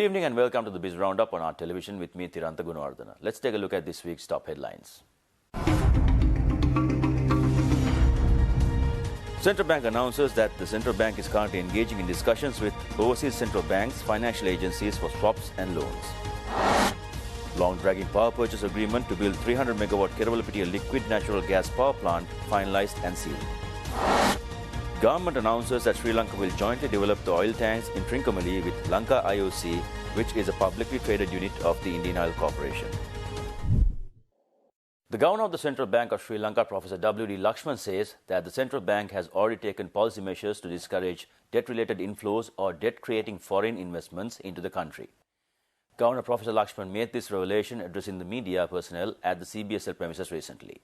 evening and welcome to the Biz RoundUp on our television with me, Tirantha Gunawardana. Let's take a look at this week's top headlines. Central Bank announces that the central bank is currently engaging in discussions with overseas central banks, financial agencies for swaps and loans. Long-dragging power purchase agreement to build 300 megawatt Kerawalapitiya liquid natural gas power plant finalized and sealed. Government announces that Sri Lanka will jointly develop the oil tanks in Trincomalee with Lanka IOC, which is a publicly traded unit of the Indian Oil Corporation. The Governor of the Central Bank of Sri Lanka, Professor W.D. Lakshman, says that the central bank has already taken policy measures to discourage debt-related inflows or debt-creating foreign investments into the country. Governor Professor Lakshman made this revelation addressing the media personnel at the CBSL premises recently.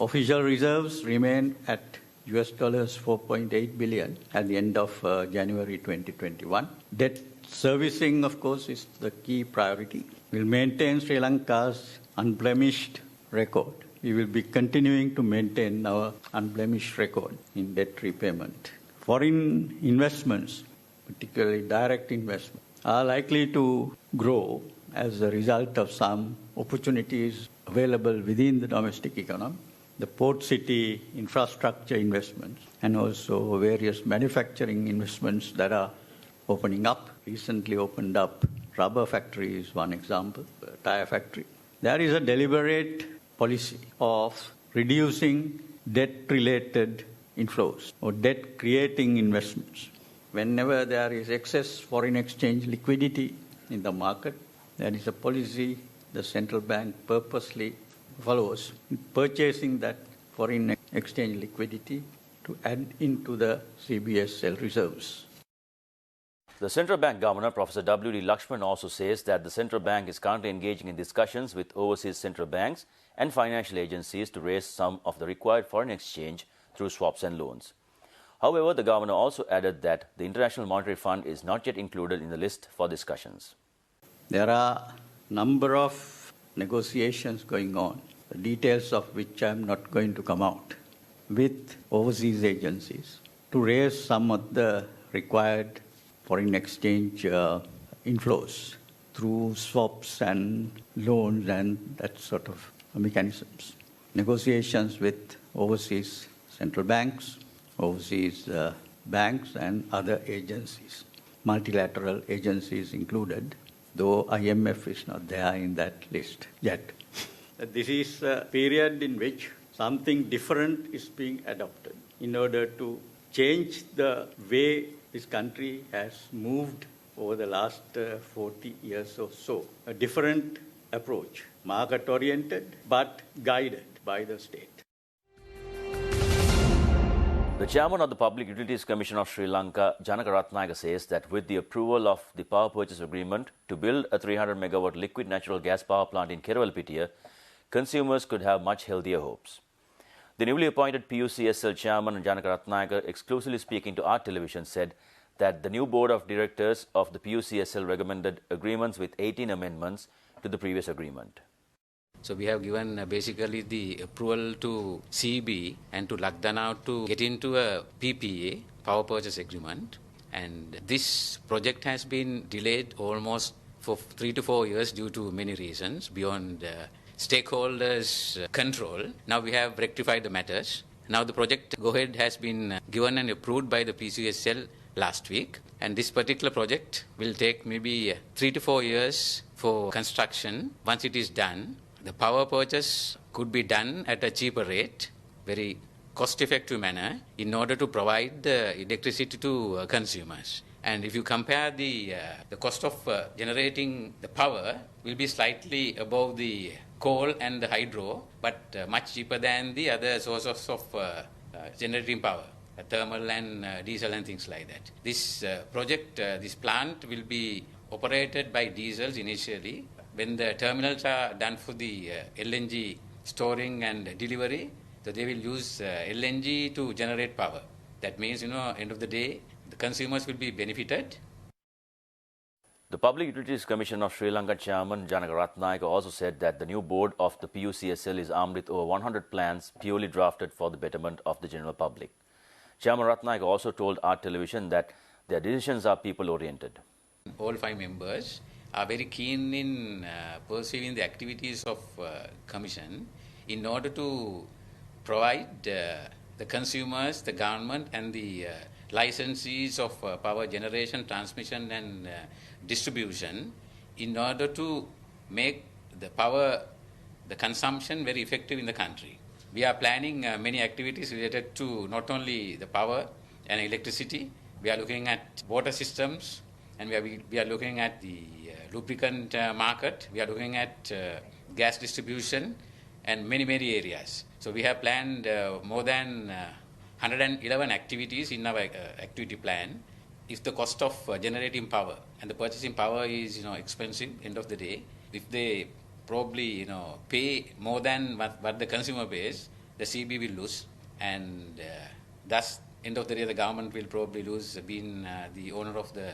Official reserves remain at US dollars 4.8 billion at the end of January 2021. Debt servicing, of course, is the key priority. We'll maintain Sri Lanka's unblemished record. We will be continuing to maintain our unblemished record in debt repayment. Foreign investments, particularly direct investments, are likely to grow as a result of some opportunities available within the domestic economy, the port city infrastructure investments, and also various manufacturing investments that are opening up. Recently opened up rubber factory is one example, a tire factory. There is a deliberate policy of reducing debt-related inflows or debt-creating investments. Whenever there is excess foreign exchange liquidity in the market, there is a policy the central bank purposely follows in purchasing that foreign exchange liquidity to add into the CBSL reserves. The Central Bank Governor, Professor W.D. Lakshman, also says that the central bank is currently engaging in discussions with overseas central banks and financial agencies to raise some of the required foreign exchange through swaps and loans. However, the governor also added that the International Monetary Fund is not yet included in the list for discussions. There are a number of negotiations going on, the details of which I am not going to come out, with overseas agencies to raise some of the required foreign exchange inflows through swaps and loans and that sort of mechanisms. Negotiations with overseas central banks, overseas banks and other agencies, multilateral agencies included, though IMF is not there in that list yet. This is a period in which something different is being adopted in order to change the way this country has moved over the last 40 years or so. A different approach, market-oriented but guided by the state. The chairman of the Public Utilities Commission of Sri Lanka, Janaka Ratnayaka, says that with the approval of the power purchase agreement to build a 300 megawatt liquid natural gas power plant in Kerawalapitiya, consumers could have much healthier hopes. The newly appointed PUCSL chairman, Janaka Ratnayaka, exclusively speaking to our television, said that the new board of directors of the PUCSL recommended agreements with 18 amendments to the previous agreement. So we have given basically the approval to CB and to Lakdana to get into a PPA, power purchase agreement. And this project has been delayed almost for 3 to 4 years due to many reasons beyond stakeholders' control. Now we have rectified the matters. Now the project go-ahead has been given and approved by the PCSL last week. And this particular project will take maybe 3 to 4 years for construction. Once it is done, the power purchase could be done at a cheaper rate, very cost-effective manner, in order to provide the electricity to consumers. And if you compare the cost of generating the power, will be slightly above the coal and the hydro, but much cheaper than the other sources of generating power, thermal and diesel and things like that. This project, this plant will be operated by diesels initially. When the terminals are done for the LNG storing and delivery, so they will use LNG to generate power. That means, end of the day, the consumers will be benefited. The Public Utilities Commission of Sri Lanka chairman Janaka Ratnayaka also said that the new board of the PUCSL is armed with over 100 plans purely drafted for the betterment of the general public. Chairman Ratnayaka also told our television that their decisions are people-oriented. All 5 members are very keen in pursuing the activities of Commission in order to provide the consumers, the government and the licensees of power generation, transmission and distribution in order to make the power, the consumption very effective in the country. We are planning many activities related to not only the power and electricity, we are looking at water systems and we are looking at the lubricant market, we are looking at gas distribution and many areas. So we have planned more than 111 activities in our activity plan. If the cost of generating power and the purchasing power is expensive end of the day, if they probably pay more than what the consumer pays, the CB will lose, and thus end of the day the government will probably lose being the owner of the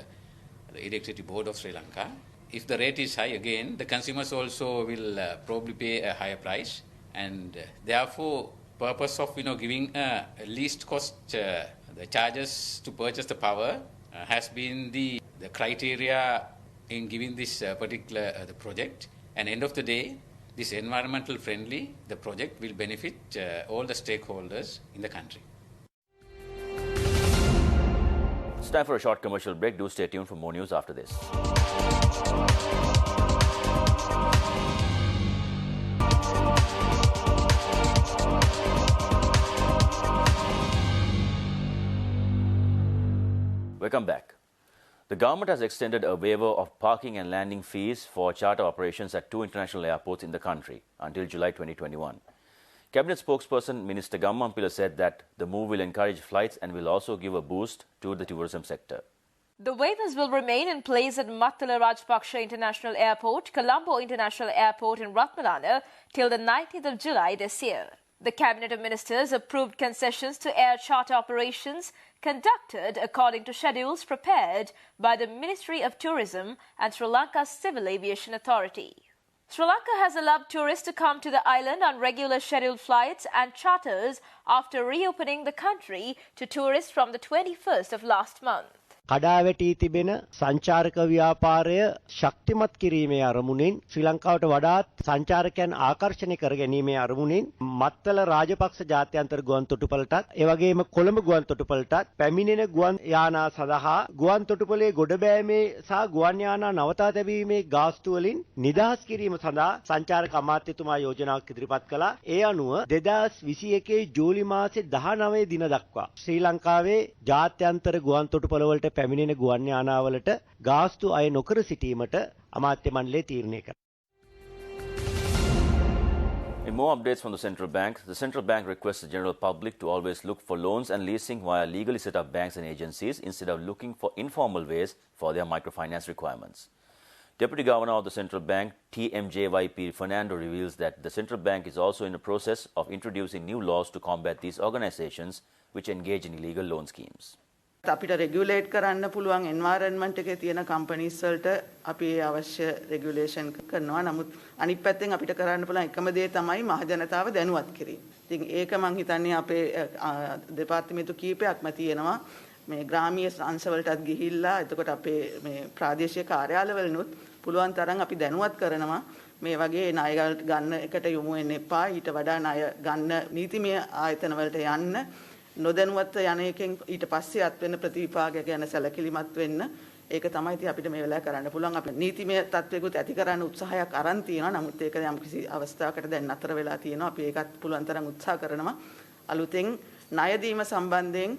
electricity board of Sri Lanka. If the rate is high again, the consumers also will probably pay a higher price, and therefore purpose of giving least cost the charges to purchase the power has been the criteria in giving this particular the project. And end of the day, this environmental friendly, the project will benefit all the stakeholders in the country. It's time for a short commercial break. Do stay tuned for more news after this. Welcome back. The government has extended a waiver of parking and landing fees for charter operations at 2 international airports in the country until July 2021. Cabinet spokesperson Minister Gammampila said that the move will encourage flights and will also give a boost to the tourism sector. The waivers will remain in place at Mattala Rajpaksha International Airport, Colombo International Airport and Ratmalana till the 19th of July this year. The Cabinet of Ministers approved concessions to air charter operations conducted according to schedules prepared by the Ministry of Tourism and Sri Lanka's Civil Aviation Authority. Sri Lanka has allowed tourists to come to the island on regular scheduled flights and charters after reopening the country to tourists from the 21st of last month. කඩාවැටී තිබෙන සංචාරක ව්‍යාපාරය ශක්තිමත් කිරීමේ අරමුණින් ශ්‍රී ලංකාවට වඩාත් සංචාරකයන් ආකර්ෂණය කර ගැනීමේ අරමුණින් මත්තල රාජපක්ෂ ජාත්‍යන්තර ගුවන් තොටුපළටත් ඒ වගේම කොළඹ ගුවන් තොටුපළටත් පැමිණෙන ගුවන් යානා සඳහා ගුවන් තොටුපළේ ගොඩබෑමේ සහ ගුවන් යානා නවතා තැබීමේ ගාස්තු වලින් නිදහස් කිරීම සඳහා සංචාරක අමාත්‍යතුමා යෝජනාවක් ඉදිරිපත් කළා. ඒ අනුව 2021 ජූලි මාසේ 19 දින දක්වා ශ්‍රී ලංකාවේ ජාත්‍යන්තර ගුවන් තොටුපළවලට පැමිණෙන ගුවන් යානාවලට ගාස්තු අය නොකර සිටීමට අමාත්‍ය මණ්ඩලය තීරණය කළා. In more updates from the central bank, the central bank requests the general public to always look for loans and leasing via legally set up banks and agencies instead of looking for informal ways for their microfinance requirements. Deputy Governor of the Central Bank, TMJYP Fernando, reveals that the central bank is also in the process of introducing new laws to combat these organizations which engage in illegal loan schemes. අපිට regulate කරන්න පුළුවන් environment එකේ තියෙන companies වලට අපි අවශ්‍ය regulation කරනවා. නමුත් අනිත් පැත්තෙන් අපිට කරන්න පුළුවන් එකම දේ තමයි මහ ජනතාව දැනුවත් කිරීම. ඉතින් ඒක මම හිතන්නේ අපේ දෙපාර්තමේන්තු කීපයක්ම තියෙනවා. මේ ග්‍රාමීය අංශවලටත් ගිහිල්ලා එතකොට අපේ මේ ප්‍රාදේශීය කාර්යාලවලුත් පුළුවන් තරම් අපි දැනුවත් කරනවා. මේ වගේ ණය ගන්න එකට යොමු වෙන්න එපා. ඊට වඩා ණය ගන්න නීතිමය ආයතන වලට යන්න. නොදැනුවත් යන එකෙන් ඊට පස්සේ අත් වෙන ප්‍රතිවිපාක ගැන සැලකිලිමත් වෙන්න. ඒක තමයි ඉතින් අපිට මේ වෙලාවේ කරන්න පුළුවන්. අපි නීතිමය තත්ත්වයකට ඇති කරන්න උත්සාහයක් අරන් තියෙනවා. නමුත් ඒක යම් කිසි අවස්ථාවකට දැන් නතර වෙලා තියෙනවා. අපි ඒකත් පුළුවන් තරම් උත්සාහ කරනවා. අලුතෙන් ණය දීම සම්බන්ධයෙන්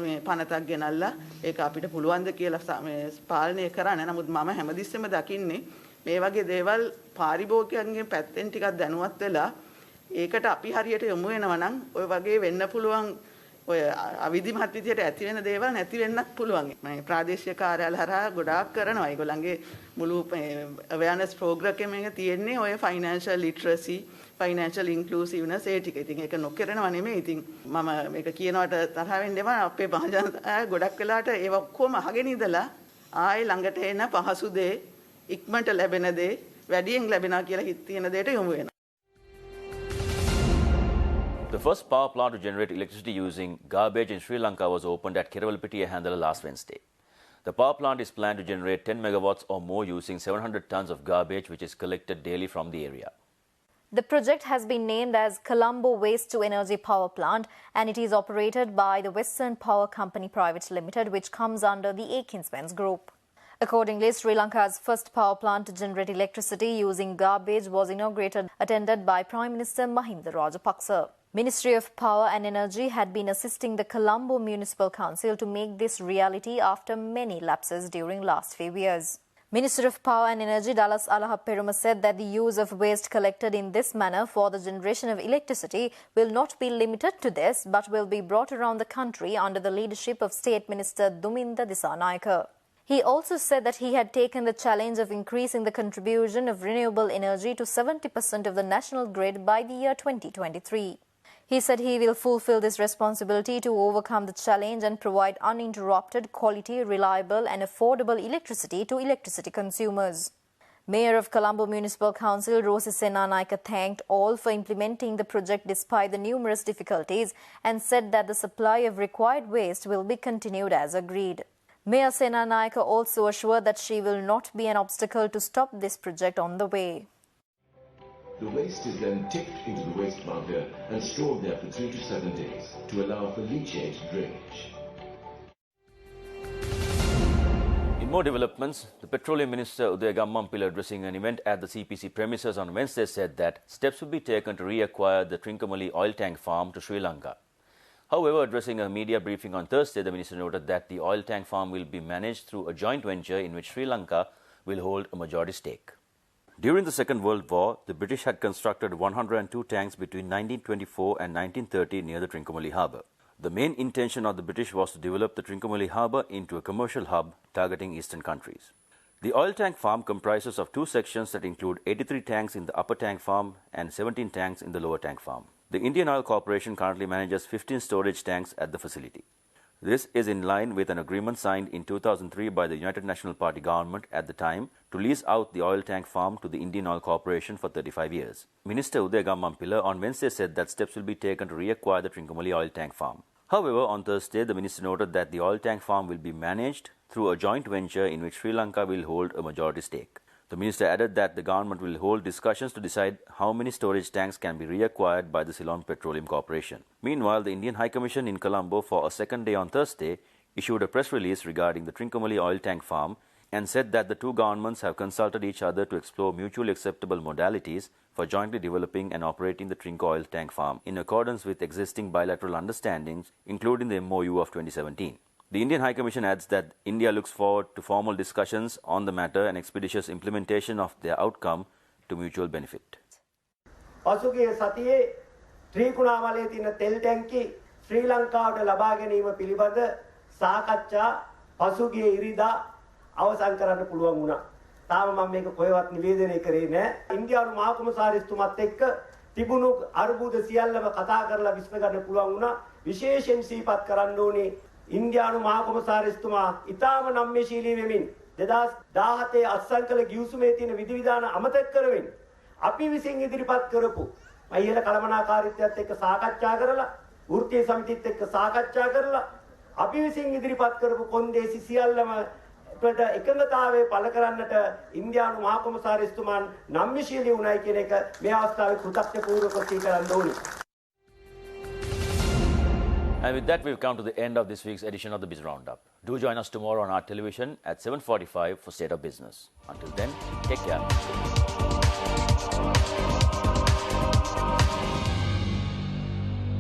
මේ පනතක් ගෙනල්ලා ඒක අපිට පුළුවන්ද කියලා මේ පාලනය කරන්න. නමුත් මම හැමතිස්සෙම දකින්නේ මේ වගේ දේවල් පාරිභෝගිකයන්ගේ පැත්තෙන් ටිකක් දැනුවත් වෙලා ඒකට අපි හරියට යොමු වෙනවා නම් ඔය වගේ වෙන්න පුළුවන් ඔය අවිධිමත් විදියට ඇති වෙන දේවල් නැති වෙන්නත් පුළුවන්. මේ ප්‍රාදේශීය කාර්යාල හරහා ගොඩාක් කරනවා. ඒගොල්ලන්ගේ මුළු අවයර්නස් ප්‍රෝග්‍රෑම් එකේ තියෙන්නේ ඔය ෆයිනෑන්ෂල් ලිටරසි, ෆයිනෑන්ෂල් ඉන්ක්ලූසිව්නස් ඒ ටික. ඉතින් ඒක නොකරනවා නෙමෙයි. ඉතින් මම මේක කියනවට තරහ වෙන්න එපා. අපේ මහජනතාව ගොඩක් වෙලාට ඒව ඔක්කොම අහගෙන ඉඳලා ආයේ ළඟට එන පහසු දේ, ඉක්මනට ලැබෙන දේ, වැඩියෙන් ලැබෙනවා කියලා තියෙන දෙයට යොමු වෙනවා. The first power plant to generate electricity using garbage in Sri Lanka was opened at Kerawalpitiya Handala last Wednesday. The power plant is planned to generate 10 megawatts or more using 700 tons of garbage which is collected daily from the area. The project has been named as Colombo Waste to Energy Power Plant and it is operated by the Western Power Company Private Limited, which comes under the Aiken-Spence Group. Accordingly, Sri Lanka's first power plant to generate electricity using garbage was inaugurated, attended by Prime Minister Mahinda Rajapaksa. Ministry of Power and Energy had been assisting the Colombo Municipal Council to make this reality after many lapses during last few years. Minister of Power and Energy Dallas Alahaperuma said that the use of waste collected in this manner for the generation of electricity will not be limited to this but will be brought around the country under the leadership of State Minister Duminda Disanayake. He also said that he had taken the challenge of increasing the contribution of renewable energy to 70% of the national grid by the year 2023. He said he will fulfill this responsibility to overcome the challenge and provide uninterrupted, quality, reliable and affordable electricity to electricity consumers. Mayor of Colombo Municipal Council Rosi Senanayake thanked all for implementing the project despite the numerous difficulties and said that the supply of required waste will be continued as agreed. Mayor Senanayake also assured that she will not be an obstacle to stop this project on the way. The waste is then tipped into the waste bunker and stored there for 3 to 7 days to allow for leachate drainage. In more developments, the Petroleum Minister Udaya Gammanpila, addressing an event at the CPC premises on Wednesday, said that steps will be taken to reacquire the Trincomalee oil tank farm to Sri Lanka. However, addressing a media briefing on Thursday, the minister noted that the oil tank farm will be managed through a joint venture in which Sri Lanka will hold a majority stake. During the Second World War, the British had constructed 102 tanks between 1924 and 1930 near the Trincomalee harbour. The main intention of the British was to develop the Trincomalee harbour into a commercial hub targeting eastern countries. The oil tank farm comprises of 2 sections that include 83 tanks in the upper tank farm and 17 tanks in the lower tank farm. The Indian Oil Corporation currently manages 15 storage tanks at the facility. This is in line with an agreement signed in 2003 by the United National Party government at the time to lease out the oil tank farm to the Indian Oil Corporation for 35 years. Minister Udaya Gammanpila on Wednesday said that steps will be taken to reacquire the Trincomalee oil tank farm. However, on Thursday, the minister noted that the oil tank farm will be managed through a joint venture in which Sri Lanka will hold a majority stake. The minister added that the government will hold discussions to decide how many storage tanks can be reacquired by the Ceylon Petroleum Corporation. Meanwhile, the Indian High Commission in Colombo for a second day on Thursday issued a press release regarding the Trincomalee oil tank farm and said that the two governments have consulted each other to explore mutually acceptable modalities for jointly developing and operating the Trinco oil tank farm in accordance with existing bilateral understandings, including the MOU of 2017. The Indian High Commission adds that India looks forward to formal discussions on the matter and expeditious implementation of their outcome to mutual benefit. පසුගිය සතියේ ත්‍රිකුණාමලයේ තියෙන තෙල් ටැංකි ශ්‍රී ලංකාවට ලබා ගැනීම පිළිබඳ සාකච්ඡා පසුගිය ඉරිදා අවසන් කරන්න පුළුවන් වුණා. තාම මම මේක කොහෙවත් නිවේදනය කරේ නැහැ. ඉන්දියානු මහා කොමසාරිස්තුමත් එක්ක තිබුණු අර්බුද සියල්ලම කතා කරලා විශ්ල ගන්න පුළුවන් වුණා. විශේෂයෙන් සිහිපත් කරන්න ඕනේ ඉන්දියානු මහා කොමසාරිස්තුමා ඉතාම නම්‍යශීලී වෙමින් 2017 අත්සන් කළ ගිවිසුමේ තියෙන විධිවිධාන අමතක කරමින් අපි විසින් ඉදිරිපත් කරපු මයිල කළමනාකාරීත්වයත් එක්ක සාකච්ඡා කරලා වෘත්තීය සමිතියත් එක්ක සාකච්ඡා කරලා අපි විසින් ඉදිරිපත් කරපු කොන්දේසි සියල්ලම පිට එකඟතාවය පළ කරන්නට ඉන්දියානු මහා කොමසාරිස්තුමාන් නම්‍යශීලී වුණයි කියන එක මේ අවස්ථාවේ කෘතඥපූර්වකව ස්වීකරන්න ඕනේ. And with that, we've come to the end of this week's edition of the Biz RoundUp. Do join us tomorrow on our television at 7:45 for State of Business. Until then, take care.